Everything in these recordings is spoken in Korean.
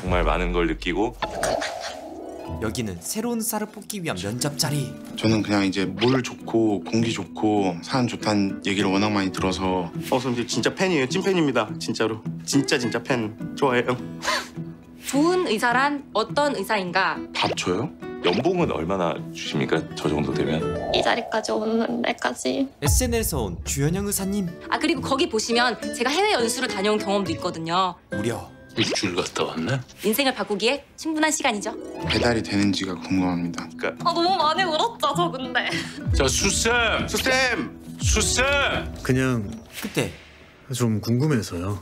정말 많은 걸 느끼고. 여기는 새로운 의사를 뽑기 위한 면접 자리. 저는 그냥 이제 물 좋고 공기 좋고 산 좋다는 얘기를 워낙 많이 들어서. 선생님 진짜 팬이에요. 찐팬입니다. 진짜로. 진짜 팬. 좋아해요. 좋은 의사란 어떤 의사인가? 밥 줘요? 연봉은 얼마나 주십니까? 저 정도 되면? 이 자리까지 오는 데까지. SNL에서 온 주현영 의사님. 아 그리고 거기 보시면 제가 해외 연수를 다녀온 경험도 있거든요. 무려 일주일 갔다 왔네? 인생을 바꾸기에 충분한 시간이죠. 배달이 되는지가 궁금합니다. 그러니까 아 너무 많이 울었죠 저 근데. 자, 수쌤! 수쌤! 그냥 그때 좀 궁금해서요.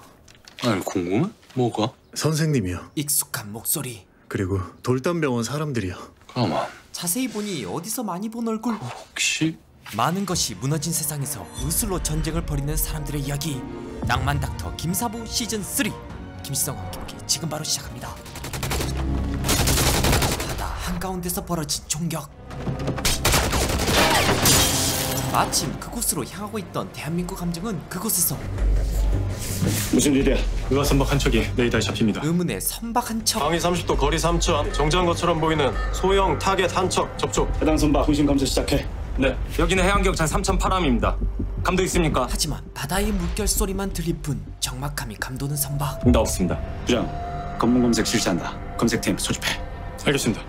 아니, 궁금해? 뭐가? 선생님이요. 익숙한 목소리. 그리고 돌담병원 사람들이요. 가만. 자세히 보니 어디서 많이 본 얼굴. 혹시? 많은 것이 무너진 세상에서 의술로 전쟁을 벌이는 사람들의 이야기. 낭만 닥터 김사부 시즌 3. 김시성과 함께 지금 바로 시작합니다. 바다 한가운데서 벌어진 총격. 마침 그곳으로 향하고 있던 대한민국 함정은 그곳에서 무슨 일이야? 의화 선박 한 척이 레이더에 잡힙니다. 의문의 선박 한 척. 방위 30도 거리 3천 정지한 것처럼 보이는 소형 타겟 한 척 접촉. 해당 선박 후신 감사 시작해. 네, 여기는 해양경찰 3008함입니다. 감도 있습니까? 하지만 바다의 물결 소리만 들릴 뿐 적막함이 감도는 선박. 응답 없습니다. 부장, 검문 검색 실시한다. 검색팀 소집해. 알겠습니다.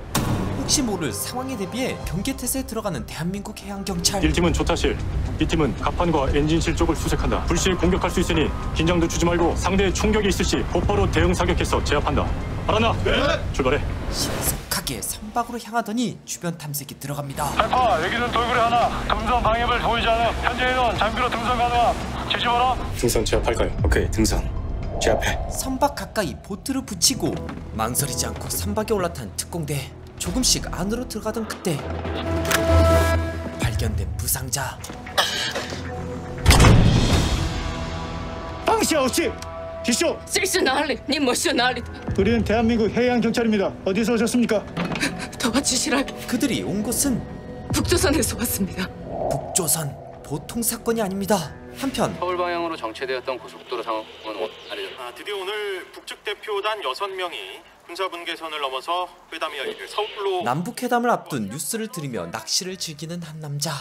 혹시 모를 상황에 대비해 경계태세에 들어가는 대한민국 해양경찰. 1팀은 조타실, 2팀은 갑판과 엔진실 쪽을 수색한다. 불시에 공격할 수 있으니 긴장도 주지 말고 상대의 총격이 있을 시 곧바로 대응 사격해서 제압한다. 알았나? 네! 출발해. 신속하게 선박으로 향하더니 주변 탐색이 들어갑니다. 알파, 여기는 돌고래 하나. 등선 방해물 보이지 않음. 현재 인원 장비로 등선 가능함. 지시바라. 등선 제압할까요? 오케이, 등선 제압해. 선박 가까이 보트를 붙이고 망설이지 않고 선박에 올라탄 특공대. 조금씩 안으로 들어가던 그때 발견된 부상자. 방시아우치! 기쇼! 실수 나을리, 니 뭐쇼 나을리. 우리는 대한민국 해양경찰입니다. 어디서 오셨습니까? 도와주시라. 그들이 온 곳은 북조선에서 왔습니다. 북조선. 보통 사건이 아닙니다. 한편 서울 방향으로 정체되었던 고속도로 상황은 드디어 오늘 북측 대표단 6명이 군사분계선을 넘어서 회담이 열릴 서울로. 남북회담을 앞둔 뉴스를 들으며 낚시를 즐기는 한 남자.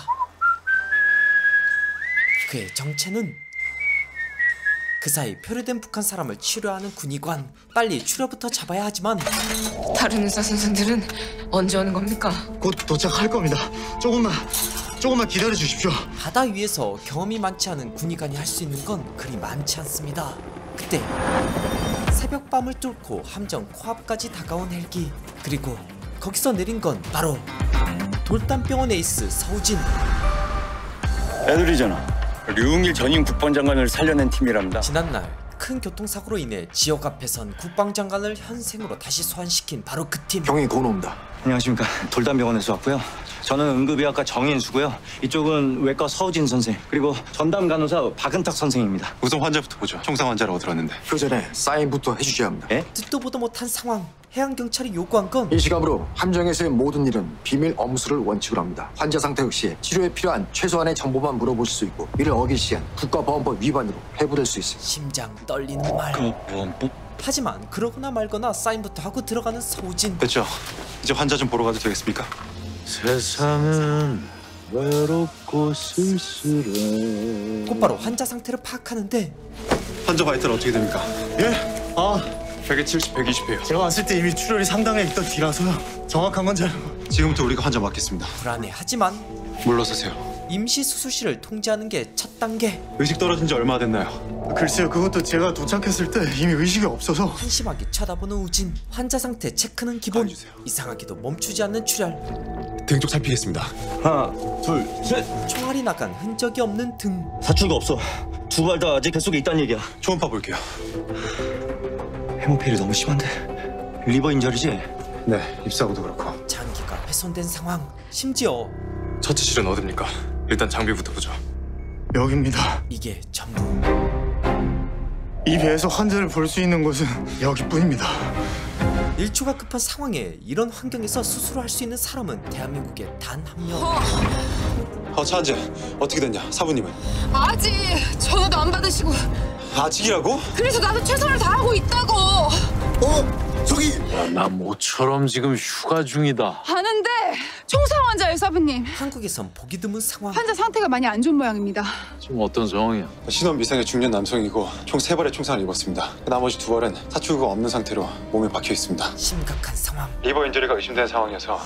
그의 정체는 그 사이 표류된 북한 사람을 치료하는 군의관. 빨리 추려부터 잡아야 하지만 다른 의사 선생들은 언제 오는 겁니까? 곧 도착할 겁니다. 조금만 기다려 주십시오. 바다 위에서 경험이 많지 않은 군의관이 할 수 있는 건 그리 많지 않습니다. 그때 새벽밤을 뚫고 함정 코앞까지 다가온 헬기. 그리고 거기서 내린 건 바로 돌담병원 에이스 서우진. 애들이잖아. 류웅일 전임 국방장관을 살려낸 팀이랍니다. 지난날 큰 교통사고로 인해 지역 앞에선 국방장관을 현생으로 다시 소환시킨 바로 그 팀. 경위 고노입니다. 안녕하십니까. 돌담병원에서 왔고요. 저는 응급의학과 정인수고요. 이쪽은 외과 서우진 선생, 그리고 전담 간호사 박은탁 선생입니다. 우선 환자부터 보죠. 총상 환자를 얻으러왔는데. 그 전에 사인부터 해주셔야 합니다. 예? 듣도 보도 못한 상황. 해양경찰이 요구한 건 이 시각으로 함정에서의 모든 일은 비밀 엄수를 원칙으로 합니다. 환자 상태 역시 치료에 필요한 최소한의 정보만 물어보실 수 있고, 이를 어길 시엔 국가보안법 위반으로 회부될 수 있습니다. 심장 떨리는 말. 국가보안법? 하지만 그러거나 말거나 사인부터 하고 들어가는 서우진. 됐죠. 이제 환자 좀 보러 가도 되겠습니까? 세상은 외롭고 쓸쓸해. 곧바로 환자 상태를 파악하는데 환자 바이탈 어떻게 됩니까? 예? 170, 120이에요. 제가 왔을 때 이미 출혈이 상당히 있던 뒤라서요. 정확한 건 잘. 지금부터 우리가 환자 맡겠습니다. 불안해하지만 물러서세요. 임시수술실을 통제하는 게 첫 단계. 의식 떨어진 지 얼마나 됐나요? 글쎄요, 그것도 제가 도착했을 때 이미 의식이 없어서. 한심하게 쳐다보는 우진. 환자 상태 체크는 기본. 가주세요. 이상하게도 멈추지 않는 출혈. 등 쪽 살피겠습니다. 하나, 둘, 셋. 총알이 나간 흔적이 없는 등. 사출가 없어. 두 발 다 아직 뱃속에 있다는 얘기야. 초음파 볼게요. 해모필이 너무 심한데. 리버 인절이지? 네, 입사고도 그렇고. 장기가 훼손된 상황. 심지어 처치실은 어딥니까? 일단 장비부터 보죠. 여기입니다. 이게 전부. 이 배에서 환자를 볼 수 있는 곳은 여기뿐입니다. 일초가 급한 상황에 이런 환경에서 수술을 할 수 있는 사람은 대한민국에 단 한 명. 차한재 어떻게 됐냐? 사부님은? 아직 전화도 안 받으시고. 아직이라고? 그래서 나도 최선을 다하고 있다고. 저기 야, 나 모처럼 지금 휴가 중이다. 하는데 총상 환자예요, 사부님. 한국에선 보기 드문 상황. 환자 상태가 많이 안 좋은 모양입니다. 지금 어떤 상황이야? 신원 미상의 중년 남성이고 총 3발의 총상을 입었습니다. 나머지 2발은 사출구가 없는 상태로 몸에 박혀 있습니다. 심각한 상황. 리버 인저리가 의심되는 상황이어서.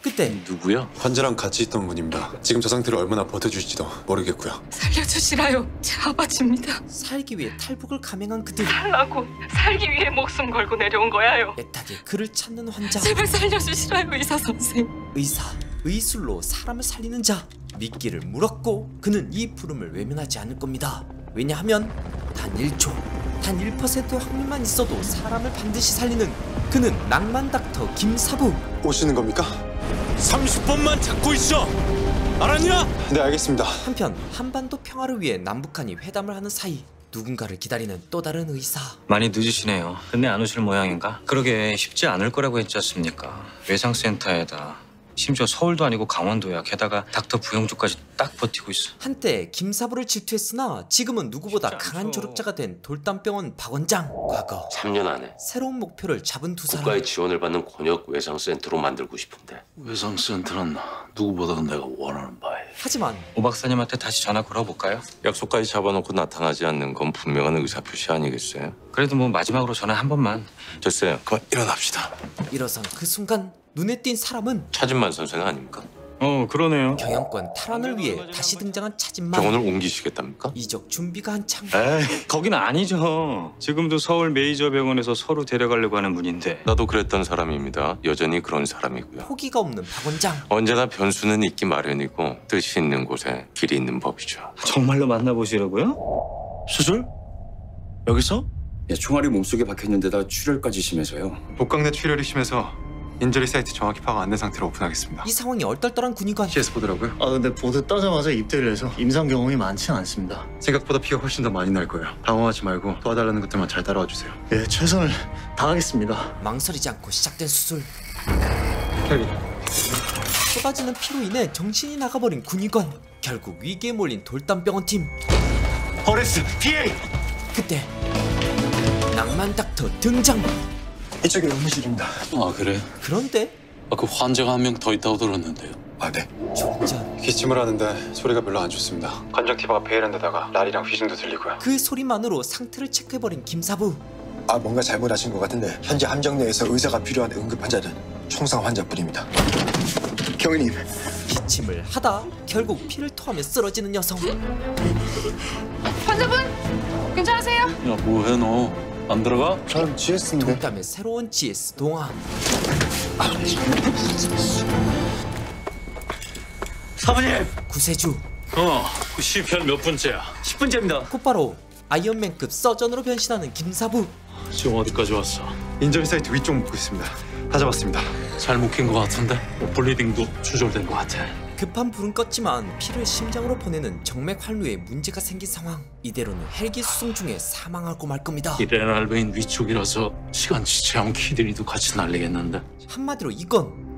그때 누구야? 환자랑 같이 있던 분입니다. 지금 저 상태로 얼마나 버텨주실지도 모르겠고요. 살려주시라요. 제 아버지입니다. 살기 위해 탈북을 감행한 그들. 살라고 살기 위해 목숨 걸고 내려온 거야요. 애타게 그를 찾는 환자. 제발 살려주시라요, 의사 선생. 의사, 의술로 사람을 살리는 자. 미끼를 물었고 그는 이 부름을 외면하지 않을 겁니다. 왜냐하면 단 1초, 단 1% 확률만 있어도 사람을 반드시 살리는 그는 낭만 닥터 김사부. 오시는 겁니까? 30분만 잡고 있어. 알았냐? 네, 알겠습니다. 한편 한반도 평화를 위해 남북한이 회담을 하는 사이 누군가를 기다리는 또 다른 의사. 많이 늦으시네요. 근데 안 오실 모양인가? 그러게 쉽지 않을 거라고 했지 않습니까? 외상센터에다 심지어 서울도 아니고 강원도야. 게다가 닥터 부영주까지 딱 버티고 있어. 한때 김사부를 질투했으나 지금은 누구보다 강한 조력자가 된 돌담병원 박 원장. 과거 3년 안에 새로운 목표를 잡은 두 사람. 국가의 지원을 받는 권역 외상센터로 만들고 싶은데. 외상센터는 누구보다 내가 원하는 바에. 하지만 오 박사님한테 다시 전화 걸어볼까요? 약속까지 잡아놓고 나타나지 않는 건 분명한 의사표시 아니겠어요? 그래도 뭐 마지막으로 전화 한 번만. 됐어요. 그만 일어납시다. 일어선 그 순간 눈에 띈 사람은 차진만 선생 아닙니까? 그러네요. 경영권 탈환을 위해 다시 등장한 차진만. 병원을 옮기시겠답니까? 이적 준비가 한창. 에이, 거긴 아니죠. 지금도 서울 메이저 병원에서 서로 데려가려고 하는 분인데. 나도 그랬던 사람입니다. 여전히 그런 사람이고요. 포기가 없는 박 원장. 언제나 변수는 있기 마련이고 뜻이 있는 곳에 길이 있는 법이죠. 정말로 만나보시려고요? 수술? 여기서? 총알이 몸속에 박혔는데다 출혈까지 심해서요. 복강 내 출혈이 심해서 인저리 사이트 정확히 파악 안 된 상태로 오픈하겠습니다. 이 상황이 얼떨떨한 군의관. CS 보더라고요. 근데 보드 따자마자 입대를 해서 임상 경험이 많지 않습니다. 생각보다 피가 훨씬 더 많이 날 거예요. 당황하지 말고 도와달라는 것들만 잘 따라와 주세요. 예, 최선을 다하겠습니다. 망설이지 않고 시작된 수술. 켈빈. 쏟아지는 피로 인해 정신이 나가버린 군의관. 결국 위기에 몰린 돌담병원 팀. 버레스 피해! 그때 낭만 닥터 등장. 이쪽이 의무실입니다. 아, 그래? 그런데 그 환자가 한 명 더 있다고 들었는데요. 아, 네. 조금 전 기침을 하는데 소리가 별로 안 좋습니다. 관정티바가 베이는 데다가 랄이랑 휘징도 들리고요. 그 소리만으로 상태를 체크해버린 김사부. 뭔가 잘못하신 것 같은데 현재 함정 내에서 의사가 필요한 응급 환자는 총상 환자뿐입니다. 경위님. 기침을 하다 결국 피를 토하며 쓰러지는 여성. 환자분, 괜찮으세요? 야, 뭐해 너? 안 들어가? 전 GS인데. 돌담의 새로운 GS 동화. 사부님! 구세주. 그 시편 몇 분째야? 10분째입니다. 곧바로 아이언맨급 서전으로 변신하는 김사부. 지금 어디까지 왔어? 인저리 사이트 위쪽 묶고 있습니다. 다 잡았습니다. 잘 묶인 것 같은데? 블리딩도 조절된 것 같아. 급한 불은 껐지만 피를 심장으로 보내는 정맥 활루에 문제가 생긴 상황. 이대로는 헬기 수송 중에 사망하고 말 겁니다. 이레날베인 위쪽이라서 시간치 체험 키드니도 같이 날리겠는데? 한마디로 이건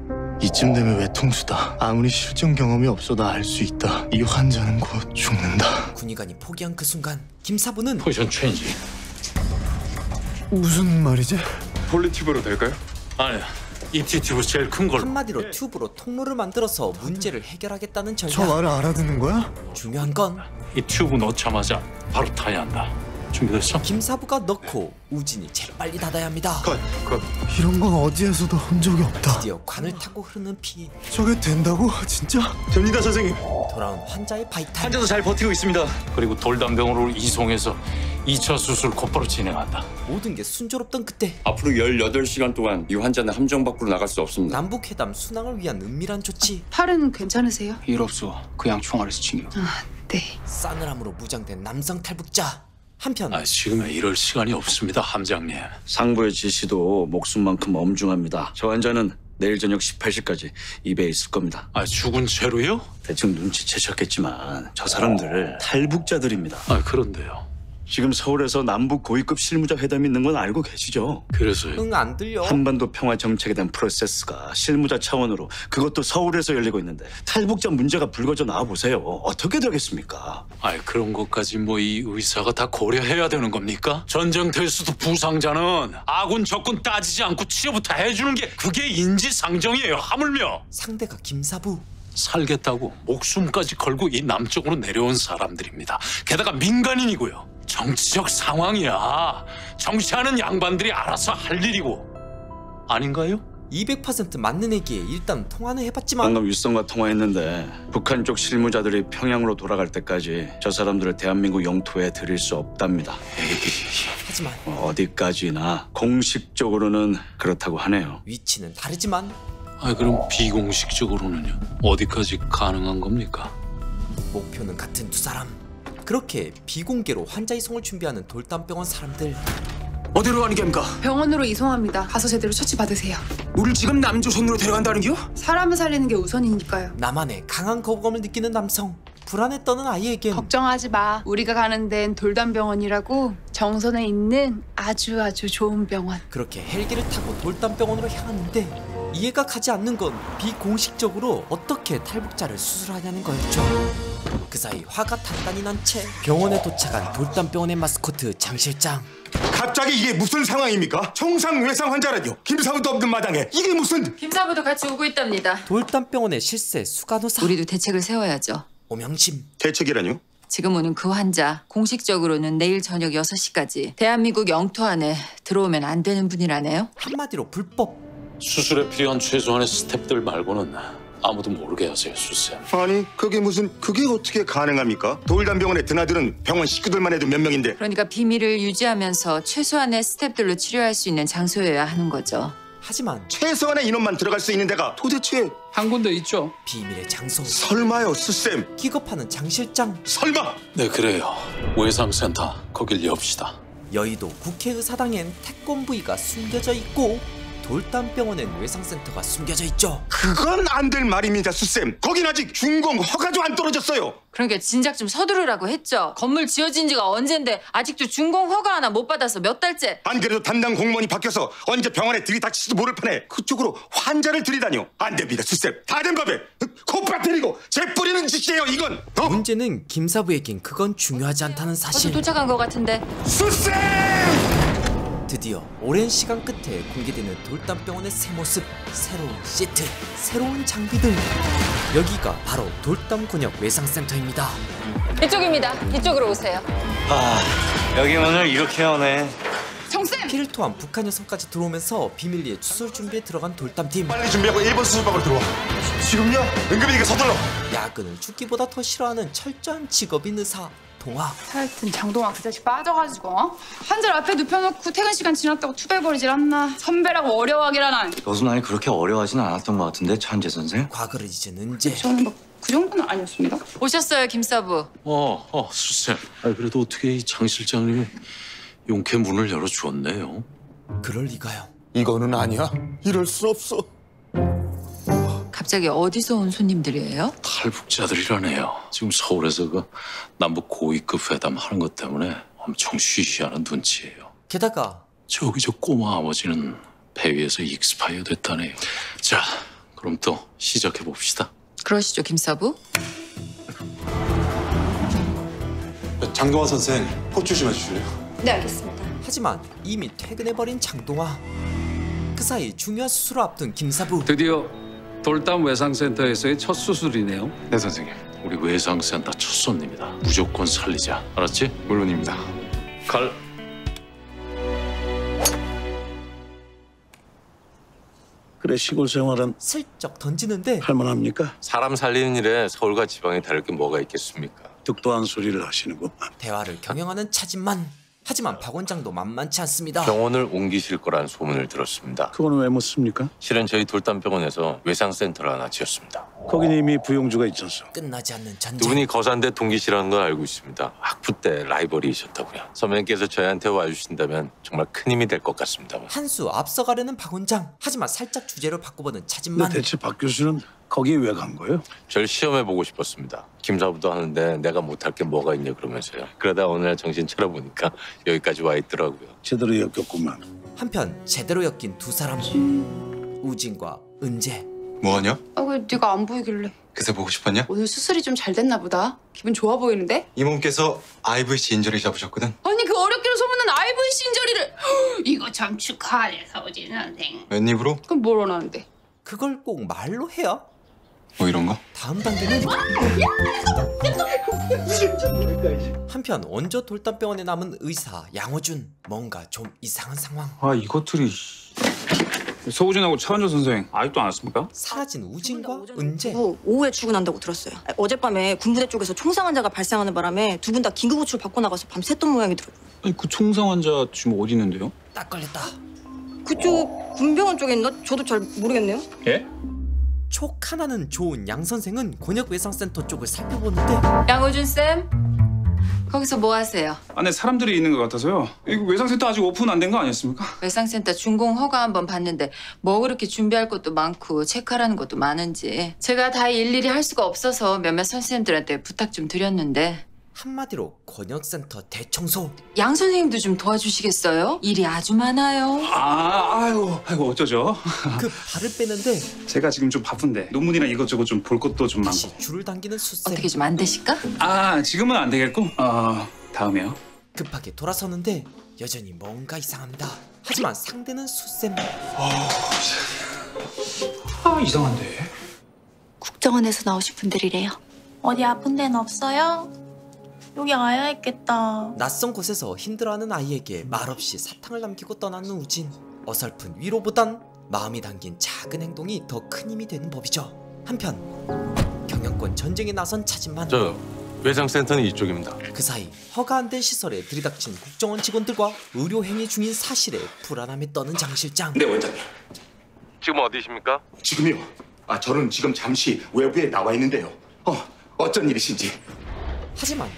이쯤 되면 외통수다. 아무리 실전 경험이 없어도 알 수 있다. 이 환자는 곧 죽는다. 군의관이 포기한 그 순간 김사부는 포지션 체인지. 무슨 말이지? 폴리튜브로 될까요? 아니야. 입지 튜브 제일 큰 걸로. 한마디로 튜브로 통로를 만들어서 문제를 해결하겠다는 전략. 저 말을 알아듣는 거야? 중요한 건 이 튜브 넣자마자 바로 타야 한다. 준비됐어? 김사부가 넣고 우진이 재빨리 닫아야 합니다. 컷. 이런 건 어디에서도 본 적이 없다. 드디어 관을 타고 흐르는 피. 저게 된다고? 진짜? 됩니다, 선생님. 돌아온 환자의 바이탈. 환자도 잘 버티고 있습니다. 그리고 돌담병으로 이송해서 2차 수술 곧바로 진행한다. 모든 게 순조롭던 그때 앞으로 18시간 동안 이 환자는 함정 밖으로 나갈 수 없습니다. 남북회담 순항을 위한 은밀한 조치. 팔은 괜찮으세요? 일 없어. 그냥 총알에서 챙겨. 네. 싸늘함으로 무장된 남성 탈북자. 한편 지금은 이럴 시간이 없습니다, 함장님. 상부의 지시도 목숨만큼 엄중합니다. 저 환자는 내일 저녁 18시까지 입에 있을 겁니다. 죽은 채로요? 대충 눈치채셨겠지만 저 사람들 탈북자들입니다. 그런데요. 지금 서울에서 남북 고위급 실무자 회담이 있는 건 알고 계시죠? 그래서요? 응, 안 들려. 한반도 평화 정책에 대한 프로세스가 실무자 차원으로 그것도 서울에서 열리고 있는데 탈북자 문제가 불거져 나와 보세요. 어떻게 되겠습니까? 아이 그런 것까지 뭐 이 의사가 다 고려해야 되는 겁니까? 전쟁될 수도 부상자는 아군 적군 따지지 않고 치료부터 해주는 게 그게 인지상정이에요. 하물며 상대가 김사부. 살겠다고 목숨까지 걸고 이 남쪽으로 내려온 사람들입니다. 게다가 민간인이고요. 정치적 상황이야. 정치하는 양반들이 알아서 할 일이고. 아닌가요? 200% 맞는 얘기에 일단 통화는 해봤지만 방금 윗선과 통화했는데 북한 쪽 실무자들이 평양으로 돌아갈 때까지 저 사람들을 대한민국 영토에 들일 수 없답니다. 하지만 어디까지나 공식적으로는 그렇다고 하네요. 위치는 다르지만 아 그럼 비공식적으로는요? 어디까지 가능한 겁니까? 목표는 같은 두 사람. 그렇게 비공개로 환자 이송을 준비하는 돌담병원 사람들. 어디로 가는 겁니까? 병원으로 이송합니다. 가서 제대로 처치 받으세요. 우릴 지금 남조선으로 데려간다는 겨? 사람을 살리는 게 우선이니까요. 나만의 강한 거부감을 느끼는 남성. 불안에 떠는 아이에겐 걱정하지 마. 우리가 가는 데는 돌담병원이라고 정선에 있는 아주 좋은 병원. 그렇게 헬기를 타고 돌담병원으로 향하는데 이해가 가지 않는 건 비공식적으로 어떻게 탈북자를 수술하냐는 거였죠. 그 사이 화가 단단히 난 채 병원에 도착한 돌담병원의 마스코트 장 실장. 갑자기 이게 무슨 상황입니까? 총상 외상 환자라뇨. 김사부도 없는 마당에 이게 무슨... 김사부도 같이 오고 있답니다. 돌담병원의 실세 수간호사. 우리도 대책을 세워야죠. 오명심. 대책이라뇨? 지금 오는 그 환자 공식적으로는 내일 저녁 6시까지 대한민국 영토 안에 들어오면 안 되는 분이라네요. 한마디로 불법. 수술에 필요한 최소한의 스텝들 말고는 아무도 모르게 하세요, 수쌤. 아니 그게 어떻게 가능합니까? 돌담병원에 드나드는 병원 식구들만 해도 몇 명인데. 그러니까 비밀을 유지하면서 최소한의 스텝들로 치료할 수 있는 장소여야 하는 거죠. 하지만 최소한의 인원만 들어갈 수 있는 데가 도대체 한 군데 있죠. 비밀의 장소. 설마요, 수쌤? 기겁하는 장 실장. 설마? 네, 그래요. 외상센터 거길 엽시다. 여의도 국회의사당엔 태권부위가 숨겨져 있고 돌담병원엔 외상센터가 숨겨져 있죠. 그건 안 될 말입니다, 수쌤. 거긴 아직 준공 허가도 안 떨어졌어요. 그러니까 진작 좀 서두르라고 했죠. 건물 지어진 지가 언젠데 아직도 준공 허가 하나 못 받아서 몇 달째. 안 그래도 담당 공무원이 바뀌어서 언제 병원에 들이닥칠지도 모를 판에 그쪽으로 환자를 들이다뇨. 안 됩니다, 수쌤. 다 된 법에 콧밥 때리고 재 뿌리는 짓이에요, 이건. 문제는 김사부에겐 그건 중요하지 않다는 사실. 어디 도착한 것 같은데. 수쌤! 드디어 오랜 시간 끝에 공개되는 돌담병원의 새 모습. 새로운 시트, 새로운 장비들. 여기가 바로 돌담곤역 외상센터입니다. 이쪽입니다. 이쪽으로 오세요. 여기 오늘 이렇게 오네. 정쌤! 피를 토한 북한 여성까지 들어오면서 비밀리에 수술 준비에 들어간 돌담팀. 빨리 준비하고 1번 수술방으로 들어와. 지금요? 응급이니까 서둘러. 야근을 죽기보다 더 싫어하는 철저한 직업인 의사 동화. 하여튼 장동아 그 자식 빠져가지고 환자를 앞에 눕혀놓고 퇴근 시간 지났다고 투덜거리질 않나. 선배라고 어려워하길 하나. 여순아니 그렇게 어려워하진 않았던 것 같은데 천재 선생? 과거를 잊은 은재. 저는 뭐 그 정도는 아니었습니다. 오셨어요, 김사부. 수쌤. 그래도 어떻게 이 장 실장님이 용케 문을 열어주었네요. 그럴 리가요. 이거는 아니야. 이럴 수 없어. 갑자기 어디서 온 손님들이에요? 탈북자들이라네요. 지금 서울에서 그 남북 고위급 회담 하는 것 때문에 엄청 쉬쉬하는 눈치예요. 게다가 저기 저 꼬마 아버지는 배 위에서 익스파이어 됐다네요. 자, 그럼 또 시작해 봅시다. 그러시죠, 김사부? 장동환 선생, 호출 좀 해주실래요? 네, 알겠습니다. 하지만 이미 퇴근해버린 장동화. 그 사이 중요한 수술을 앞둔 김사부. 드디어 돌담 외상센터에서의 첫 수술이네요. 네, 선생님. 우리 외상센터 첫 손님이다. 무조건 살리자. 알았지? 물론입니다. 갈. 그래 시골 생활은 슬쩍 던지는데 할만합니까? 사람 살리는 일에 서울과 지방에 다를 게 뭐가 있겠습니까? 득도한 소리를 하시는구만. 대화를 경영하는 차진만. 하지만 박 원장도 만만치 않습니다. 병원을 옮기실 거란 소문을 들었습니다. 그거는 왜 묻습니까? 실은 저희 돌담병원에서 외상센터를 하나 지었습니다. 거긴 이미 부용주가 있었어. 끝나지 않는 전쟁. 두 분이 거산대 동기시라는 걸 알고 있습니다. 학부 때 라이벌이셨다고요. 선배님께서 저희한테 와주신다면 정말 큰 힘이 될 것 같습니다. 한 수 앞서가려는 박 원장. 하지만 살짝 주제를 바꿔보는 차진만. 대체 박 교수는 거기 왜 간 거예요? 절 시험해보고 싶었습니다. 김사부도 하는데 내가 못할 게 뭐가 있냐 그러면서요. 그러다 어느 날 정신 차려보니까 여기까지 와 있더라고요. 제대로 엮였구만. 한편 제대로 엮인 두 사람 우진과 은재. 뭐하냐? 왜 네가 안 보이길래. 그새 보고 싶었냐? 오늘 수술이 좀 잘 됐나 보다. 기분 좋아 보이는데? 이모께서 IVC 인절이 잡으셨거든. 아니 그 어렵기로 소문난 IVC 인절이를. 이거 참 축하해 서우진 선생. 웬입으로? 그럼 뭘 원하는데? 그걸 꼭 말로 해야? 뭐 이런 거? 다음 단계는 한편 원조 돌담병원에 남은 의사 양호준. 뭔가 좀 이상한 상황. 아 이것들이 서우진하고 차은조 선생 아직도 안 왔습니까? 사라진 우진과 은재. 오후에 출근한다고 들었어요. 어젯밤에 군부대 쪽에서 총상 환자가 발생하는 바람에 두 분 다 긴급 호출 받고 나가서 밤 샜던 모양이더라고요. 아니 그 총상 환자 지금 어디 있는데요? 딱 걸렸다. 그쪽 군병원 쪽에 있나? 저도 잘 모르겠네요. 예? 촉 하나는 좋은 양 선생은 곤욕외상센터 쪽을 살펴보는데 양호준 쌤, 거기서 뭐 하세요? 안에 사람들이 있는 것 같아서요. 이거 외상센터 아직 오픈 안 된 거 아니었습니까? 외상센터 준공 허가 한번 봤는데 뭐 그렇게 준비할 것도 많고 체크하라는 것도 많은지 제가 다 일일이 할 수가 없어서 몇몇 선생님들한테 부탁 좀 드렸는데 한마디로 곤욕센터 대청소. 양 선생님도 좀 도와주시겠어요? 일이 아주 많아요. 아이고 어쩌죠? 그 발을 빼는데 제가 지금 좀 바쁜데 논문이나 이것저것 좀 볼 것도 좀 많고. 다시 줄을 당기는 수쌤. 어떻게 좀 안 되실까? 지금은 안 되겠고 다음에요. 급하게 돌아서는데 여전히 뭔가 이상합니다. 하지만 상대는 수쌤. 이상한데. 국정원에서 나오신 분들이래요. 어디 아픈 데는 없어요? 여기 와야 했겠다. 낯선 곳에서 힘들어하는 아이에게 말없이 사탕을 남기고 떠나는 우진. 어설픈 위로보단 마음이 담긴 작은 행동이 더 큰 힘이 되는 법이죠. 한편 경영권 전쟁에 나선 차진만. 저 외상센터는 이쪽입니다. 그 사이 허가 안 된 시설에 들이닥친 국정원 직원들과 의료 행위 중인 사실에 불안함에 떠는 장 실장. 네 원장님. 지금 어디십니까? 지금요? 저는 지금 잠시 외부에 나와 있는데요. 어쩐 일이신지. 하지만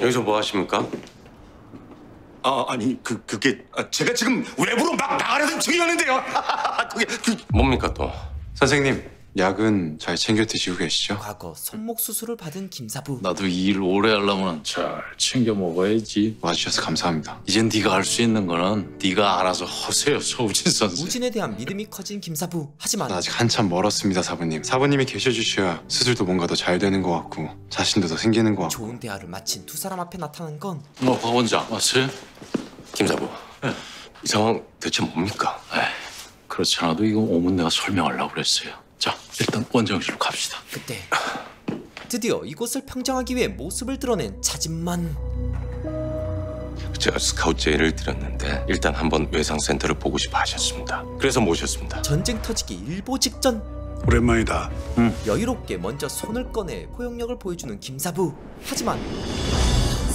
여기서 뭐 하십니까? 아니 그게 제가 지금 외부로 막 나가려던 중이었는데요. 뭡니까 또? 선생님, 약은 잘 챙겨 드시고 계시죠? 과거 손목 수술을 받은 김사부. 나도 이 일을 오래 하려면 잘 챙겨 먹어야지. 와주셔서 감사합니다. 이젠 네가 할 수 있는 거는 네가 알아서 하세요, 서우진 선생. 우진에 대한 믿음이 커진 김사부. 하지만 아직 한참 멀었습니다, 사부님. 사부님이 계셔주셔야 수술도 뭔가 더 잘 되는 것 같고 자신도 더 생기는 것 같고. 좋은 대화를 마친 두 사람 앞에 나타난 건 박 원장 왔어요? 김사부. 이 상황 대체 뭡니까? 그렇지 않아도 이거 오면 내가 설명하려고 그랬어요. 자, 일단 원장실로 갑시다. 그때 드디어 이곳을 평정하기 위해 모습을 드러낸 차진만. 제가 스카우트 제의를 드렸는데 일단 한번 외상센터를 보고 싶어 하셨습니다. 그래서 모셨습니다. 전쟁 터지기 일보 직전. 오랜만이다. 여유롭게 먼저 손을 꺼내 포용력을 보여주는 김사부. 하지만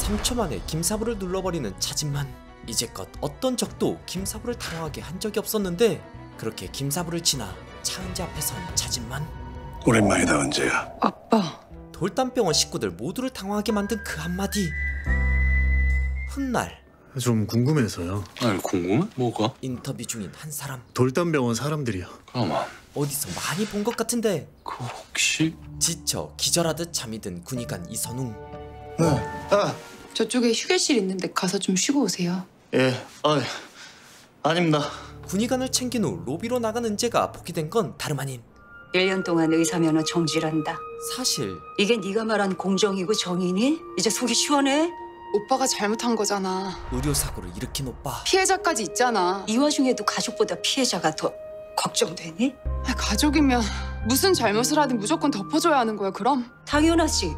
3초 만에 김사부를 눌러버리는 차진만. 이제껏 어떤 적도 김사부를 당황하게 한 적이 없었는데 그렇게 김사부를 지나 차은지 앞에 선 차진만. 오랜만이다 은재야. 아빠. 돌담병원 식구들 모두를 당황하게 만든 그 한마디. 훗날 좀 궁금해서요. 아니 궁금해? 뭐가? 인터뷰 중인 한 사람. 돌담병원 사람들이요. 가만. 어디서 많이 본 것 같은데 그 혹시 지쳐 기절하듯 잠이 든 군의관 이선웅. 저쪽에 휴게실 있는데 가서 좀 쉬고 오세요. 아닙니다. 군의관을 챙긴 후 로비로 나간 은재가 복귀된 건 다름 아닌 1년 동안 의사면허 정지란다. 사실. 이게 네가 말한 공정이고 정의니? 이제 속이 시원해? 오빠가 잘못한 거잖아. 의료사고를 일으킨 오빠. 피해자까지 있잖아. 이 와중에도 가족보다 피해자가 더 걱정되니? 가족이면 무슨 잘못을 하든 무조건 덮어줘야 하는 거야 그럼? 당연하지.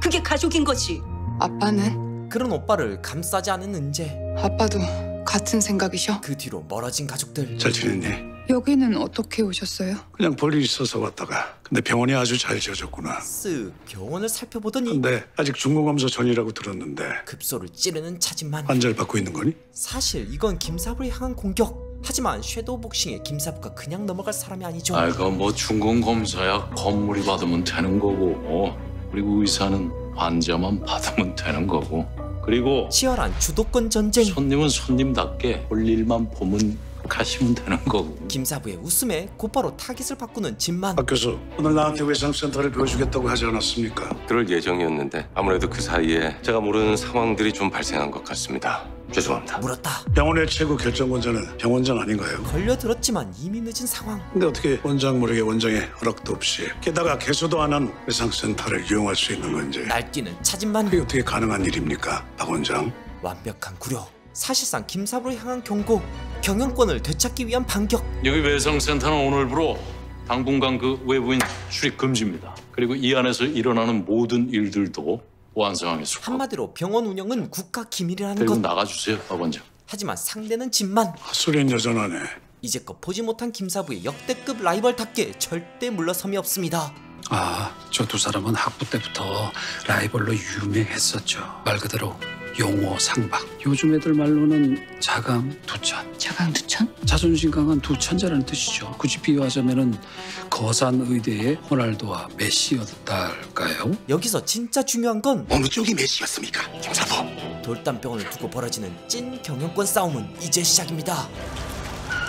그게 가족인 거지. 아빠는? 그런 오빠를 감싸지 않은 은재. 아빠도 같은 생각이셔? 그 뒤로 멀어진 가족들. 잘 지냈니? 여기는 어떻게 오셨어요? 그냥 볼일 있어서 왔다가. 근데 병원이 아주 잘 지어졌구나. 쓱 병원을 살펴보더니 근데 아직 중공검사 전이라고 들었는데 급소를 찌르는 차진만. 환자를 받고 있는 거니? 사실 이건 김사부를 향한 공격. 하지만 섀도우 복싱에 김사부가 그냥 넘어갈 사람이 아니죠. 아이고 뭐 중공검사야 건물이 받으면 되는 거고 그리고 의사는 환자만 받으면 되는 거고 그리고 치열한 주도권 전쟁. 손님은 손님답게 볼 일만 보면 가시면 되는 거고. 김사부의 웃음에 곧바로 타깃을 바꾸는 진만. 박 교수, 오늘 나한테 외상센터를 보여주겠다고 하지 않았습니까? 그럴 예정이었는데 아무래도 그 사이에 제가 모르는 상황들이 좀 발생한 것 같습니다. 죄송합니다. 물었다. 병원의 최고 결정권자는 병원장 아닌가요? 걸려들었지만 이미 늦은 상황. 근데 어떻게 원장 모르게 원장의 허락도 없이 게다가 개소도 안 한 외상센터를 이용할 수 있는 건지. 날뛰는 차진만. 이게 어떻게 가능한 일입니까, 박 원장? 완벽한 구려. 사실상 김사부를 향한 경고. 경영권을 되찾기 위한 반격. 여기 외상센터는 오늘부로 당분간 그 외부인 출입 금지입니다. 그리고 이 안에서 일어나는 모든 일들도 보안 상황에 속하고. 한마디로 병원 운영은 국가 기밀이라는 데리고 것. 나가주세요, 박 원장. 하지만 상대는 진만. 헛소리는 여전하네. 이제껏 보지 못한 김사부의 역대급 라이벌답게 절대 물러섬이 없습니다. 아, 저 두 사람은 학부 때부터 라이벌로 유명했었죠. 말 그대로 용호 상박. 요즘 애들 말로는 자강 두천. 자강 두천? 자존심 강한 두 천재라는 뜻이죠. 굳이 비유하자면은 거산 의대의 호날두와 메시였다 할까요? 여기서 진짜 중요한 건 어느 쪽이 메시였습니까, 김사부? 돌담병원을 두고 벌어지는 찐 경영권 싸움은 이제 시작입니다.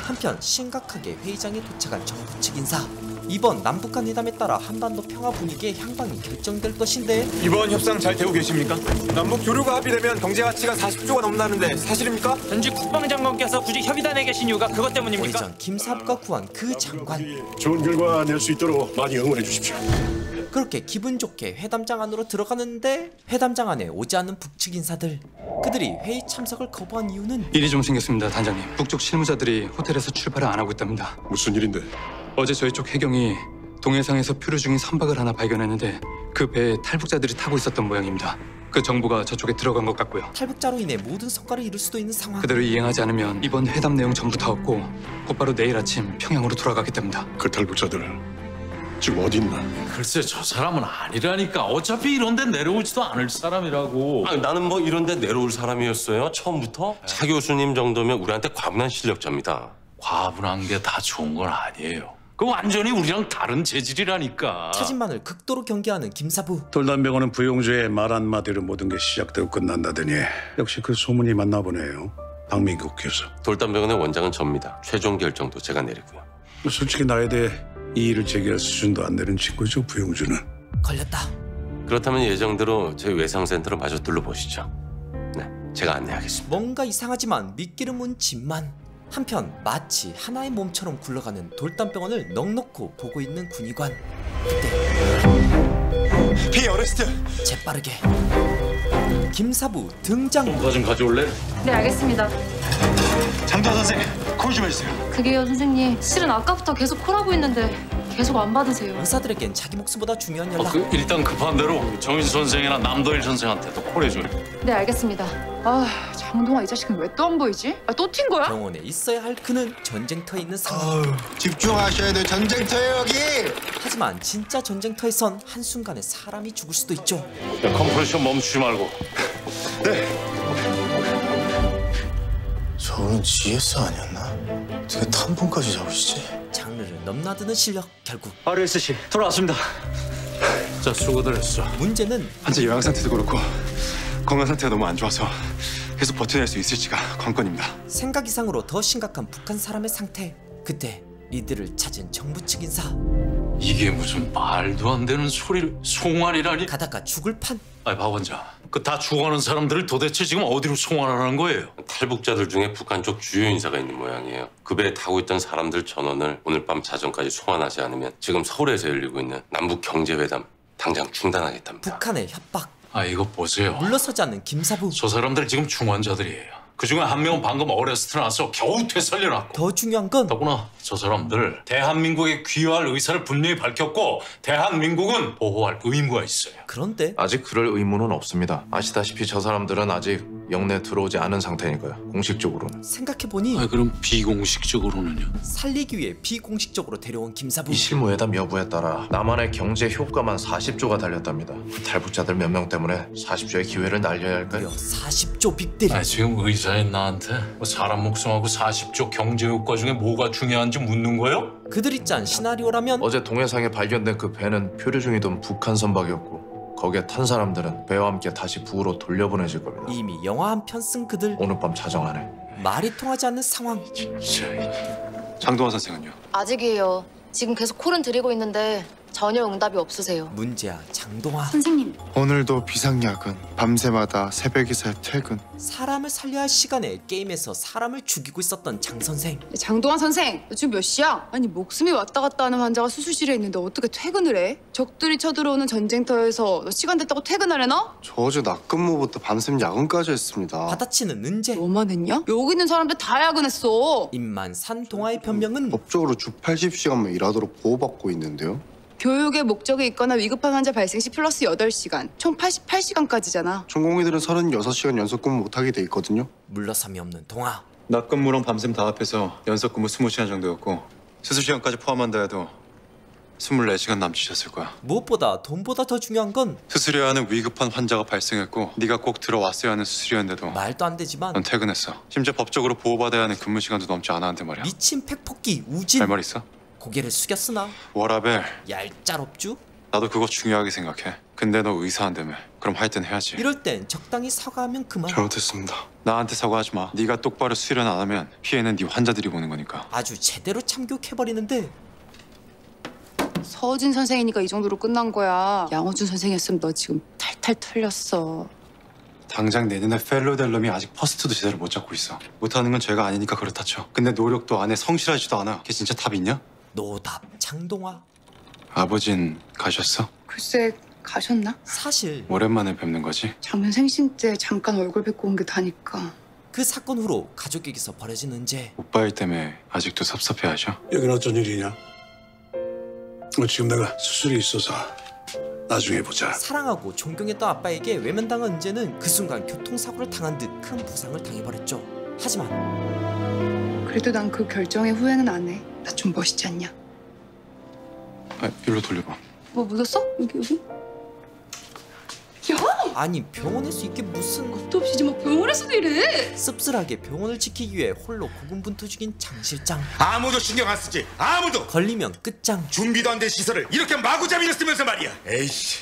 한편 심각하게 회의장에 도착한 정부 측 인사. 이번 남북한 회담에 따라 한반도 평화 분위기의 향방이 결정될 것인데 이번 협상 잘 되고 계십니까? 남북 교류가 합의되면 경제 가치가 40조가 넘나는데 사실입니까? 전직 국방장관께서 굳이 협의단에 계신 이유가 그것 때문입니까? 오래전 김사부가 구한 그 장관. 좋은 결과 낼 수 있도록 많이 응원해 주십시오. 그렇게 기분 좋게 회담장 안으로 들어가는데 회담장 안에 오지 않는 북측 인사들. 그들이 회의 참석을 거부한 이유는 일이 좀 생겼습니다, 단장님. 북쪽 실무자들이 호텔에서 출발을 안 하고 있답니다. 무슨 일인데? 어제 저희 쪽 해경이 동해상에서 표류 중인 선박을 하나 발견했는데 그 배에 탈북자들이 타고 있었던 모양입니다. 그 정보가 저쪽에 들어간 것 같고요. 탈북자로 인해 모든 성과를 이룰 수도 있는 상황. 그대로 이행하지 않으면 이번 회담 내용 전부 다 없고 곧바로 내일 아침 평양으로 돌아가겠답니다. 그 탈북자들 지금 어디 있나? 글쎄, 저 사람은 아니라니까. 어차피 이런 데 내려오지도 않을 사람이라고. 아니, 나는 뭐 이런 데 내려올 사람이었어요, 처음부터? 차 교수님 정도면 우리한테 과분한 실력자입니다. 과분한 게 다 좋은 건 아니에요. 그 완전히 우리랑 다른 재질이라니까. 차진만을 극도로 경계하는 김사부. 돌담병원은 부용주의 말 한마디로 모든 게 시작되고 끝난다더니 역시 그 소문이 맞나 보네요. 박민국 교수. 돌담병원의 원장은 접니다. 최종 결정도 제가 내리고요. 솔직히 나에 대해 이의를 제기할 수준도 안 되는 친구죠, 부용주는. 걸렸다. 그렇다면 예정대로 저희 외상센터를 마저 둘러보시죠. 네, 제가 안내하겠습니다. 뭔가 이상하지만 믿기를 문 진만. 한편 마치 하나의 몸처럼 굴러가는 돌담병원을 넋놓고 보고 있는 군의관. 그때 피 어레스트. 재빠르게 김사부 등장. 뭔가 좀 가져올래? 네, 알겠습니다. 장도환 선생, 콜 좀 해주세요. 그게요, 선생님. 실은 아까부터 계속 콜하고 있는데 계속 안 받으세요. 의사들에겐 자기 목숨보다 중요한 연락. 일단 급한 대로 정인 선생이나 남도일 선생한테도 콜해줘요. 네, 알겠습니다. 아, 장동아 이 자식은 왜 또 안 보이지? 아, 또 튄 거야? 병원에 있어야 할 그는 전쟁터에 있는 상황. 집중하셔야 돼. 전쟁터에 여기. 하지만 진짜 전쟁터에선 한순간에 사람이 죽을 수도 있죠. 야, 컴프레션 멈추지 말고. 저분은 GS 아니었나? 어떻게 탄본까지 잡으시지? 장르를 넘나드는 실력. 결국 RSC 돌아왔습니다. 자, 수고들 했어. 문제는 환자 요양 상태도 그렇고 건강 상태가 너무 안 좋아서 계속 버텨낼 수 있을지가 관건입니다. 생각 이상으로 더 심각한 북한 사람의 상태. 그때 이들을 찾은 정부 측 인사. 이게 무슨 말도 안 되는 소리를. 송환이라니. 가다가 죽을 판. 아니, 박 원장, 그 다 죽어가는 사람들을 도대체 지금 어디로 송환하라는 거예요? 탈북자들 중에 북한 쪽 주요 인사가 있는 모양이에요. 그 배에 타고 있던 사람들 전원을 오늘 밤 자정까지 송환하지 않으면 지금 서울에서 열리고 있는 남북 경제회담 당장 중단하겠답니다. 북한의 협박. 아, 이거 보세요. 물러서지 않는 김사부. 저 사람들 지금 중환자들이에요. 그중에 한 명은 방금 어레스트 나서 겨우 되살려놨고. 더 중요한 건 더구나 저 사람들 대한민국에 귀화할 의사를 분명히 밝혔고 대한민국은 보호할 의무가 있어요. 그런데 아직 그럴 의무는 없습니다. 아시다시피 저 사람들은 아직 영내 들어오지 않은 상태니까요. 공식적으로는. 생각해보니 그럼 비공식적으로는요? 살리기 위해 비공식적으로 데려온 김사부. 이 실무회담 여부에 따라 남한의 경제 효과만 40조가 달렸답니다. 탈북자들 몇 명 때문에 40조의 기회를 날려야 할까요? 40조 빅딜. 지금 의사인 나한테 사람 목숨하고 40조 경제 효과 중에 뭐가 중요한지 묻는 거예요? 그들이 짠 시나리오라면 어제 동해상에 발견된 그 배는 표류 중이던 북한 선박이었고 거기에 탄 사람들은 배와 함께 다시 북으로 돌려보내질 겁니다. 이미 영화 한 편 쓴 그들. 오늘 밤 자정 안에. 말이 통하지 않는 상황. 장동환 선생은요? 아직이에요. 지금 계속 콜은 드리고 있는데 전혀 응답이 없으세요. 문제야 장동화. 선생님. 오늘도 비상야근, 밤새마다 새벽 이사에 퇴근. 사람을 살려야 할 시간에 게임에서 사람을 죽이고 있었던 장 선생. 장동환 선생, 너 지금 몇 시야? 아니 목숨이 왔다 갔다 하는 환자가 수술실에 있는데 어떻게 퇴근을 해? 적들이 쳐들어오는 전쟁터에서 너 시간 됐다고 퇴근하래 너? 저 어제 낮근무부터 밤샘 야근까지 했습니다. 받아치는 은재. 너만 했냐? 여기 있는 사람들 다 야근했어. 임만산 동화의 변명은 법적으로 주 80시간만 일하도록 보호받고 있는데요. 교육의 목적이 있거나 위급한 환자 발생 시 플러스 8시간, 총 88시간까지잖아. 전공의들은 36시간 연속근무 못하게 돼 있거든요. 물러섬이 없는 동화. 낮근무랑 밤샘 다 합해서 연속근무 20시간 정도였고 수술 시간까지 포함한다 해도 24시간 남짓이었을 거야. 무엇보다 돈보다 더 중요한 건 수술해야 하는 위급한 환자가 발생했고 네가 꼭 들어왔어야 하는 수술이었는데도 말도 안 되지만 넌 퇴근했어. 심지어 법적으로 보호받아야 하는 근무 시간도 넘지 않았는데 말이야. 미친 팩폭기 우진. 할 말 있어? 고개를 숙였으나 워라벨. 얄짤없쥬? 나도 그거 중요하게 생각해. 근데 너 의사한다며. 그럼 하여튼 해야지. 이럴 땐 적당히 사과하면 그만. 잘못했습니다. 나한테 사과하지 마. 네가 똑바로 수련 안 하면 피해는 네 환자들이 보는 거니까. 아주 제대로 참교해버리는데 서진 선생이니까 이 정도로 끝난 거야. 양호준 선생이었으면 너 지금 탈탈 털렸어. 당장 내년에 펠로우 될 놈이 아직 퍼스트도 제대로 못 잡고 있어. 못하는 건 죄가 아니니까 그렇다 쳐. 근데 노력도 안 해. 성실하지도 않아. 걔 진짜 답 있냐? 노답 장동화. 아버진 가셨어? 글쎄 가셨나? 사실 오랜만에 뵙는 거지? 작년 생신 때 잠깐 얼굴 뵙고 온 게 다니까. 그 사건 후로 가족에게서 벌어진 은재. 오빠 일 때문에 아직도 섭섭해하셔? 여긴 어쩐 일이냐? 지금 내가 수술이 있어서 나중에 보자. 사랑하고 존경했던 아빠에게 외면당한 은재는 그 순간 교통사고를 당한 듯 큰 부상을 당해버렸죠. 하지만 그래도 난 그 결정에 후회는 안 해. 나 좀 멋있지 않냐? 아, 일로 돌려봐. 뭐 묻었어? 여기? 야! 아니 병원에서 이게 무슨 것도 없이 지금 막 병원에서도 이래! 씁쓸하게 병원을 지키기 위해 홀로 고군분투 중인 장 실장. 아무도 신경 안 쓰지. 아무도. 걸리면 끝장. 준비도 안 된 시설을 이렇게 마구잡이로 쓰면서 말이야. 에이씨.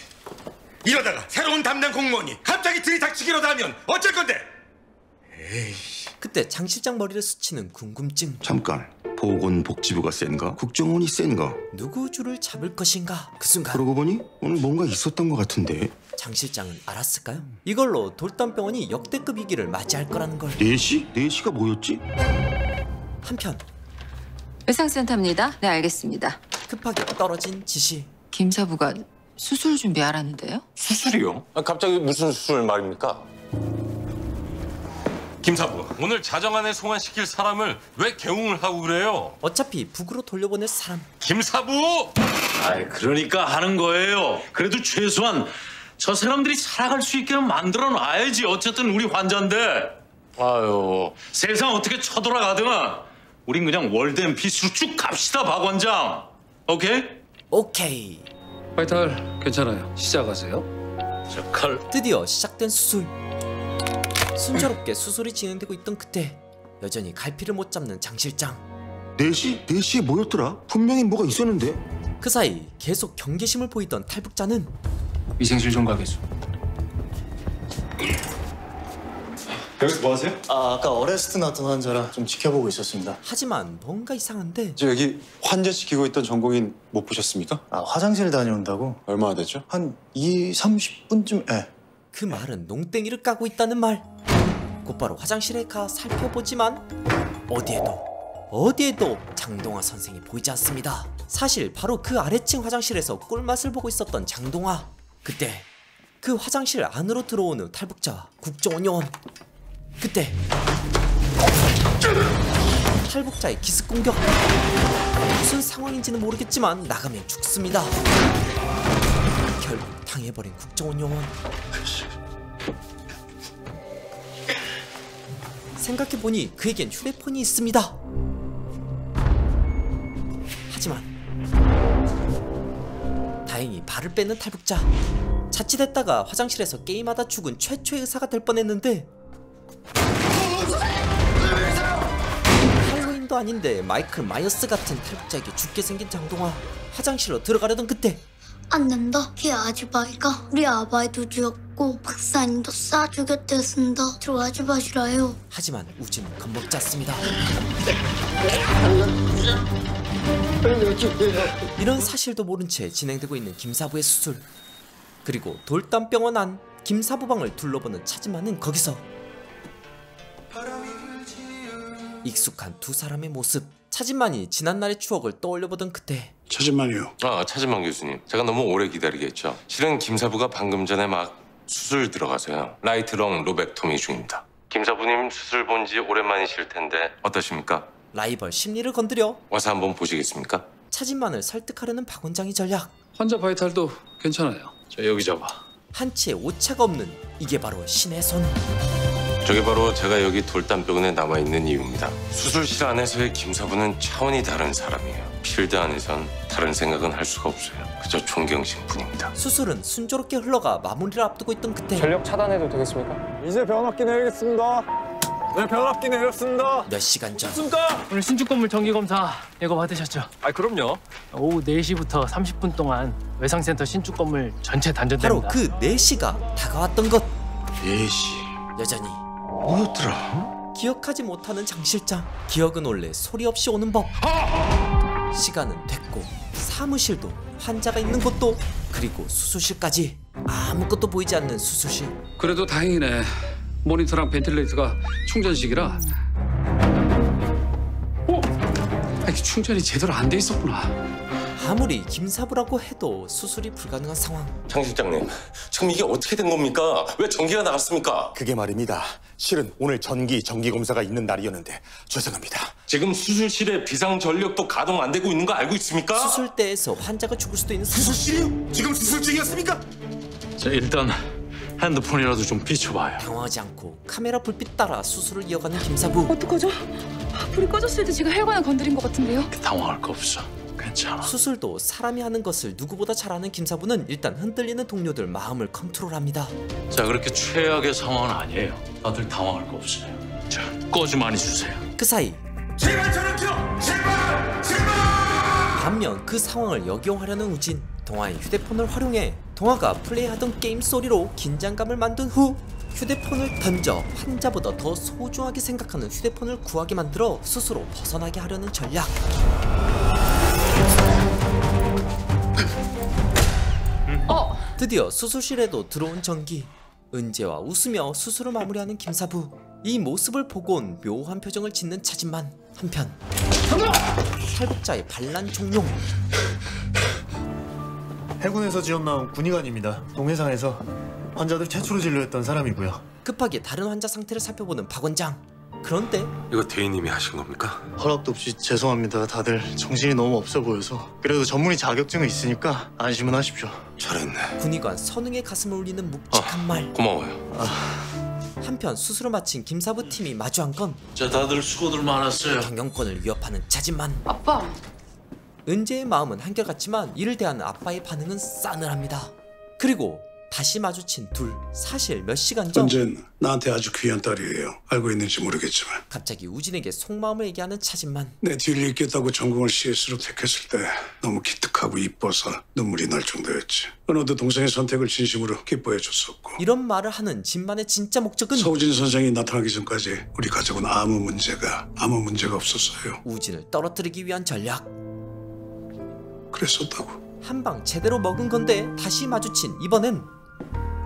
이러다가 새로운 담당 공무원이 갑자기 들이닥치기라도 하면 어쩔 건데? 에이씨. 그때 장 실장 머리를 스치는 궁금증. 잠깐. 보건복지부가 센가? 국정원이 센가? 누구 줄을 잡을 것인가? 그 순간 그러고 보니 오늘 뭔가 있었던 것 같은데. 장 실장은 알았을까요? 이걸로 돌담병원이 역대급 위기를 맞이할 거라는 걸. 4시? 4시가 뭐였지? 한편 의상센터입니다. 네, 알겠습니다. 급하게 떨어진 지시. 김사부가 수술 준비하라는데요? 수술이요? 갑자기 무슨 수술 말입니까? 김사부, 오늘 자정안에 송환시킬 사람을 왜 개웅을 하고 그래요? 어차피 북으로 돌려보낼 사람. 김사부! 아이, 그러니까 하는 거예요. 그래도 최소한 저 사람들이 살아갈 수 있게는 만들어 놔야지. 어쨌든 우리 환자인데. 아유, 세상 어떻게 쳐돌아가든 우린 그냥 월드 앤 피스로 쭉 갑시다, 박 원장. 오케이? 오케이. 바이탈 괜찮아요. 시작하세요. 저 칼. 드디어 시작된 수술. 순조롭게 수술이 진행되고 있던 그때 여전히 갈피를 못 잡는 장 실장. 4시? 4시에 뭐였더라? 분명히 뭐가 있었는데. 그 사이 계속 경계심을 보이던 탈북자는 위생실 좀 가겠소. 여기서 뭐 하세요? 아까 어레스트 났던 환자라 좀 지켜보고 있었습니다. 하지만 뭔가 이상한데. 저 여기 환자 시키고 있던 전공인 못 보셨습니까? 화장실 다녀온다고? 얼마나 됐죠? 한 30분쯤, 예. 그 말은 농땡이를 까고 있다는 말. 곧바로 화장실에 가 살펴보지만 어디에도 장동화 선생이 보이지 않습니다. 사실 바로 그 아래층 화장실에서 꿀맛을 보고 있었던 장동화. 그때 그 화장실 안으로 들어오는 탈북자와 국정원 요원. 그때 탈북자의 기습 공격. 무슨 상황인지는 모르겠지만 나가면 죽습니다. 결국 당해버린 국정원 요원. 생각해보니 그에겐 휴대폰이 있습니다. 하지만 다행히 발을 빼는 탈북자. 자칫했다가 화장실에서 게임하다 죽은 최초의 의사가 될 뻔했는데 할로윈도 아닌데 마이클 마이어스 같은 탈북자에게 죽게 생긴 장동화. 화장실로 들어가려던 그때 안 된다. 그 아주바이가 우리 아바이도 죽였고 박사님도 쏴 죽였댔습니다. 들어가지 마시라요. 하지만 우진은 겁먹지 않습니다. 이런 사실도 모른 채 진행되고 있는 김사부의 수술. 그리고 돌담병원 안 김사부방을 둘러보는 차진만은 거기서 익숙한 두 사람의 모습. 차진만이 지난날의 추억을 떠올려보던 그때. 차진만이요. 차진만 교수님. 제가 너무 오래 기다리게 했죠. 실은 김사부가 방금 전에 막 수술 들어가서요. 라이트롱 로벡토미 중입니다. 김사부님 수술 본 지 오랜만이실 텐데 어떠십니까? 라이벌 심리를 건드려 와서 한번 보시겠습니까? 차진만을 설득하려는 박 원장의 전략. 환자 바이탈도 괜찮아요. 자, 여기 잡아. 한치의 오차가 없는 이게 바로 신의 손. 저게 바로 제가 여기 돌담병원에 남아있는 이유입니다. 수술실 안에서의 김사부는 차원이 다른 사람이에요. 필드 안에선 다른 생각은 할 수가 없어요. 그저 존경심 뿐입니다. 수술은 순조롭게 흘러가 마무리를 앞두고 있던 그때. 전력 차단해도 되겠습니까? 이제 변압기 내리겠습니다. 네, 변압기 내렸습니다. 몇 시간 전. 오늘 신축 건물 정기 검사 예고 받으셨죠? 아, 그럼요. 오후 4시부터 30분 동안 외상센터 신축 건물 전체 단전됩니다. 바로 그 4시가 다가왔던 것. 4시. 여전히 뭐였더라? 기억하지 못하는 장 실장. 기억은 원래 소리 없이 오는 법. 시간은 됐고 사무실도 환자가 있는 곳도 그리고 수술실까지 아무것도 보이지 않는 수술실. 그래도 다행이네. 모니터랑 벤틸레이터가 충전식이라. 아니, 충전이 제대로 안 돼 있었구나. 아무리 김사부라고 해도 수술이 불가능한 상황. 장 실장님, 지금 이게 어떻게 된 겁니까? 왜 전기가 나갔습니까? 그게 말입니다. 실은 오늘 전기 검사가 있는 날이었는데 죄송합니다. 지금 수술실에 비상 전력도 가동 안 되고 있는 거 알고 있습니까? 수술대에서 환자가 죽을 수도 있는 수술실이요? 지금 수술 중이었습니까? 자, 일단 핸드폰이라도 좀 비춰봐요. 당황하지 않고 카메라 불빛 따라 수술을 이어가는 김사부. 어떡하죠? 불이 꺼졌을 때 제가 혈관을 건드린 것 같은데요? 당황할 거 없어. 괜찮아. 수술도 사람이 하는 것을 누구보다 잘 아는 김사부는 일단 흔들리는 동료들 마음을 컨트롤합니다. 자, 그렇게 최악의 상황은 아니에요. 다들 당황할 거 없어요. 자, 꺼 좀 많이 주세요. 그 사이 제발 저는요! 제발! 반면 그 상황을 역이용하려는 우진. 동아의 휴대폰을 활용해 동아가 플레이하던 게임 소리로 긴장감을 만든 후 휴대폰을 던져 환자보다 더 소중하게 생각하는 휴대폰을 구하게 만들어 스스로 벗어나게 하려는 전략. 드디어 수술실에도 들어온 전기. 은재와 웃으며 수술을 마무리하는 김사부. 이 모습을 보곤 묘한 표정을 짓는 차진만. 한편 탈북자의 반란 종용. 해군에서 지원 나온 군의관입니다. 동해상에서 환자들 최초로 진료했던 사람이고요. 급하게 다른 환자 상태를 살펴보는 박 원장. 그런데 이거 대인님이 하신 겁니까? 허락도 없이 죄송합니다. 다들 정신이 너무 없어 보여서. 그래도 전문의 자격증은 있으니까 안심은 하십시오. 잘했네. 군의관 선웅의 가슴을 울리는 묵직한 말. 고마워요. 한편 수술을 마친 김사부 팀이 마주한 건 자, 다들 수고들 많았어요. 경영권을 위협하는 차진만. 아빠. 은재의 마음은 한결같지만 이를 대하는 아빠의 반응은 싸늘합니다. 그리고 다시 마주친 둘. 사실 몇 시간 전 은재는 나한테 아주 귀한 딸이에요. 알고 있는지 모르겠지만 갑자기 우진에게 속마음을 얘기하는 차진만. 내 뒤를 잇겠다고 전공을 CS로 택했을 때 너무 기특하고 이뻐서 눈물이 날 정도였지. 은호도 동생의 선택을 진심으로 기뻐해 줬었고. 이런 말을 하는 진만의 진짜 목적은 서우진 선생이 나타나기 전까지 우리 가족은 아무 문제가 없었어요. 우진을 떨어뜨리기 위한 전략. 그랬었다고. 한방 제대로 먹은 건데 다시 마주친 이번엔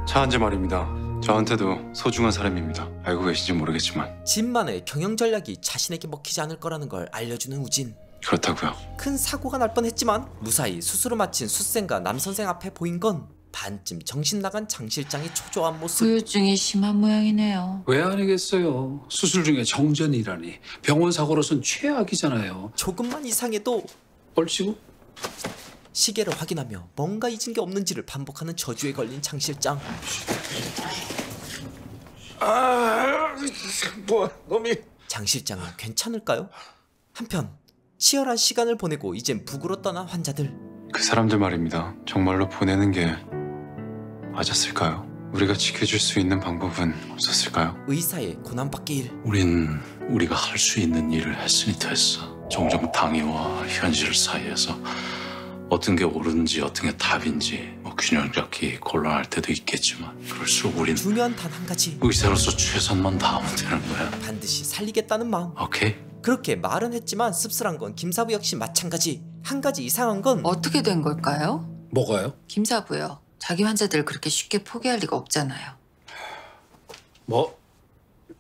차은재 말입니다. 저한테도 소중한 사람입니다. 알고 계신지 모르겠지만. 진만의 경영 전략이 자신에게 먹히지 않을 거라는 걸 알려주는 우진. 그렇다고요. 큰 사고가 날 뻔했지만 무사히 수술을 마친 수생과 남선생 앞에 보인 건 반쯤 정신 나간 장 실장의 초조한 모습. 후유증이 심한 모양이네요. 왜 아니겠어요. 수술 중에 정전이라니. 병원 사고로선 최악이잖아요. 조금만 이상해도 얼씨구? 시계를 확인하며 뭔가 잊은 게 없는지를 반복하는 저주에 걸린 장 실장. 놈이. 장 실장은 괜찮을까요? 한편 치열한 시간을 보내고 이젠 북으로 떠난 환자들. 그 사람들 말입니다. 정말로 보내는 게 맞았을까요? 우리가 지켜줄 수 있는 방법은 없었을까요? 의사의 고난받기 일. 우린 우리가 할 수 있는 일을 했으니 됐어. 종종 당위와 현실 사이에서 어떤 게 옳은지 어떤 게 답인지 뭐 균형 잡기 곤란할 때도 있겠지만 그럴수록 우린 중요한 단 한 가지. 의사로서 최선만 다하면 되는 거야. 반드시 살리겠다는 마음. 오케이? 그렇게 말은 했지만 씁쓸한 건 김사부 역시 마찬가지. 한 가지 이상한 건 어떻게 된 걸까요? 뭐가요? 김사부요. 자기 환자들 그렇게 쉽게 포기할 리가 없잖아요. 뭐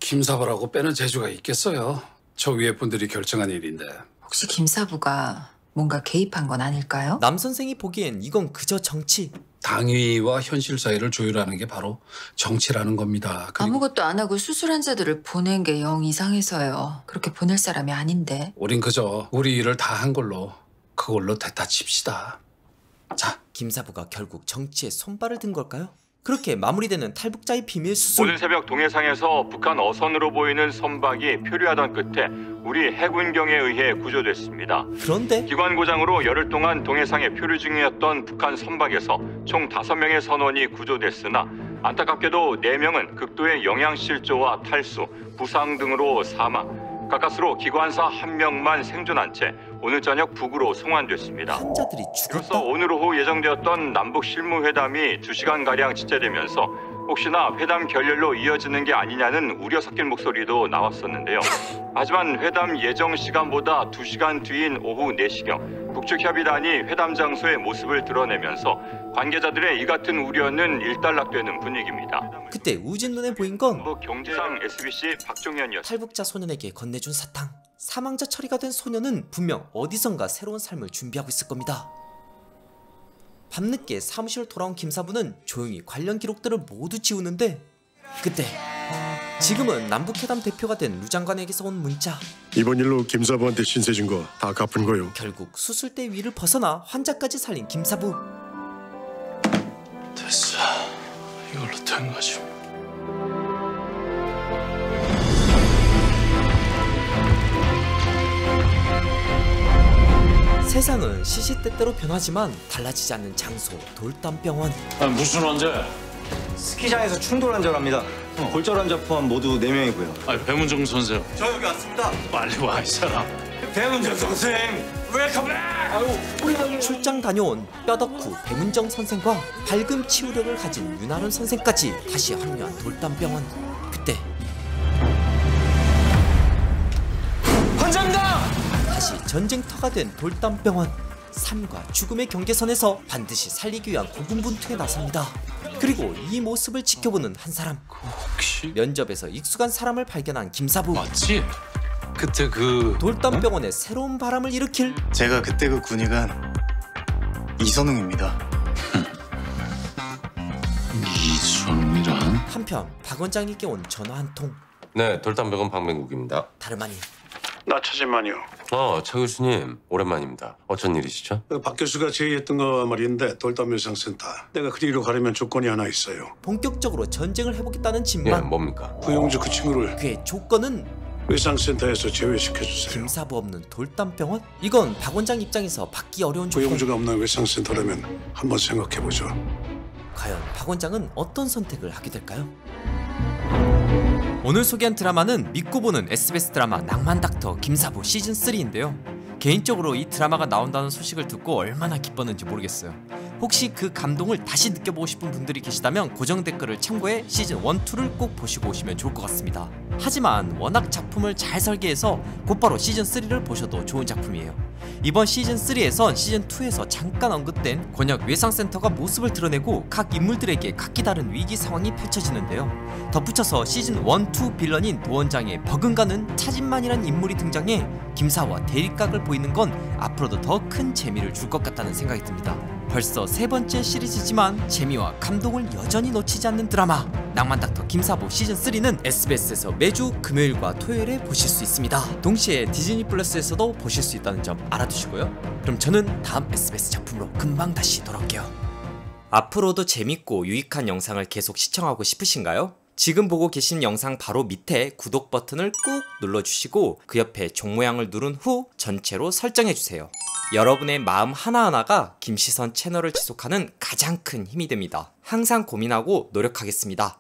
김사부라고 빼는 재주가 있겠어요. 저 위에 분들이 결정한 일인데. 혹시 김사부가 뭔가 개입한 건 아닐까요? 남 선생이 보기엔 이건 그저 정치. 당위와 현실 사이를 조율하는 게 바로 정치라는 겁니다. 아무것도 안 하고 수술 환자들을 보낸 게 영 이상해서요. 그렇게 보낼 사람이 아닌데. 우린 그저 우리 일을 다 한 걸로 그걸로 됐다 칩시다. 자, 김사부가 결국 정치에 손발을 든 걸까요? 그렇게 마무리되는 탈북자의 비밀 수술. 오늘 새벽 동해상에서 북한 어선으로 보이는 선박이 표류하던 끝에 우리 해군경에 의해 구조됐습니다. 그런데 기관 고장으로 열흘 동안 동해상에 표류 중이었던 북한 선박에서 총 5명의 선원이 구조됐으나 안타깝게도 4명은 극도의 영양실조와 탈수, 부상 등으로 사망. 가까스로 기관사 1명만 생존한 채 오늘 저녁 북으로 송환됐습니다. 환자들이 죽었다. 이로써 오늘 오후 예정되었던 남북 실무회담이 2시간가량 지체되면서 혹시나 회담 결렬로 이어지는 게 아니냐는 우려 섞인 목소리도 나왔었는데요. 하지만 회담 예정 시간보다 2시간 뒤인 오후 4시경 북측 협의단이 회담 장소의 모습을 드러내면서 관계자들의 이 같은 우려는 일단락되는 분위기입니다. 그때 우진 눈에 보인 건 경제상 SBC 박종현이었습니다. 탈북자 소년에게 건네준 사탕. 사망자 처리가 된 소년은 분명 어디선가 새로운 삶을 준비하고 있을 겁니다. 밤늦게 사무실 돌아온 김사부는 조용히 관련 기록들을 모두 지우는데 그때 지금은 남북회담 대표가 된 루 장관에게서 온 문자. 이번 일로 김사부한테 신세 진 거 다 갚은 거요. 결국 수술대 위를 벗어나 환자까지 살린 김사부. 됐어. 이걸로 된 거지. 세상은 시시때때로 변하지만 달라지지 않는 장소 돌담병원. 무슨 환자? 스키장에서 충돌 환자랍니다. 골절 환자 포함 모두 4명이고요. 배문정 선생. 저 여기 왔습니다. 빨리 와, 이 사람. 배문정 선생, 웰컴 백! 출장 다녀온 뼈덕후 배문정 선생과 밝음 치유력을 가진 윤아론 선생까지 다시 합류한 돌담병원. 그때 환자입니다! 다시 전쟁터가 된 돌담병원. 삶과 죽음의 경계선에서 반드시 살리기 위한 고군분투에 나섭니다. 그리고 이 모습을 지켜보는 한 사람. 면접에서 익숙한 사람을 발견한 김사부. 맞지? 그때 그 돌담병원에 새로운 바람을 일으킬. 제가 그때 그 군의관 이선웅입니다. 이선웅이란? 한편 박 원장에게 온 전화 한 통. 네, 돌담병원 박명국입니다. 다름 아닌 나 찾으만요. 차 교수님 오랜만입니다. 어쩐 일이시죠? 박 교수가 제의했던 거 말인데 돌담묘상센터. 내가 그리로 가려면 조건이 하나 있어요. 본격적으로 전쟁을 해보겠다는 예, 짐만. 뭡니까? 구용주 그 친구를 그의 조건은 외상센터에서 제외시켜주세요. 김사부 없는 돌담병원? 이건 박 원장 입장에서 받기 어려운 조건. 구용주가 없는 외상센터라면 한번 생각해보죠. 과연 박 원장은 어떤 선택을 하게 될까요? 오늘 소개한 드라마는 믿고 보는 SBS 드라마 낭만닥터 김사부 시즌3인데요. 개인적으로 이 드라마가 나온다는 소식을 듣고 얼마나 기뻤는지 모르겠어요. 혹시 그 감동을 다시 느껴보고 싶은 분들이 계시다면 고정 댓글을 참고해 시즌 1, 2를 꼭 보시고 오시면 좋을 것 같습니다. 하지만 워낙 작품을 잘 설계해서 곧바로 시즌 3를 보셔도 좋은 작품이에요. 이번 시즌 3에선 시즌 2에서 잠깐 언급된 권역 외상센터가 모습을 드러내고 각 인물들에게 각기 다른 위기 상황이 펼쳐지는데요. 덧붙여서 시즌 1, 2 빌런인 도원장의 버금가는 차진만이란 인물이 등장해 김사와 대립각을 보이는 건 앞으로도 더 큰 재미를 줄 것 같다는 생각이 듭니다. 벌써 3번째 시리즈지만 재미와 감동을 여전히 놓치지 않는 드라마 낭만닥터 김사부 시즌3는 SBS에서 매주 금요일과 토요일에 보실 수 있습니다. 동시에 디즈니 플러스에서도 보실 수 있다는 점 알아두시고요. 그럼 저는 다음 SBS 작품으로 금방 다시 돌아올게요. 앞으로도 재밌고 유익한 영상을 계속 시청하고 싶으신가요? 지금 보고 계신 영상 바로 밑에 구독 버튼을 꾹 눌러주시고 그 옆에 종 모양을 누른 후 전체로 설정해주세요. 여러분의 마음 하나하나가 김시선 채널을 지속하는 가장 큰 힘이 됩니다. 항상 고민하고 노력하겠습니다.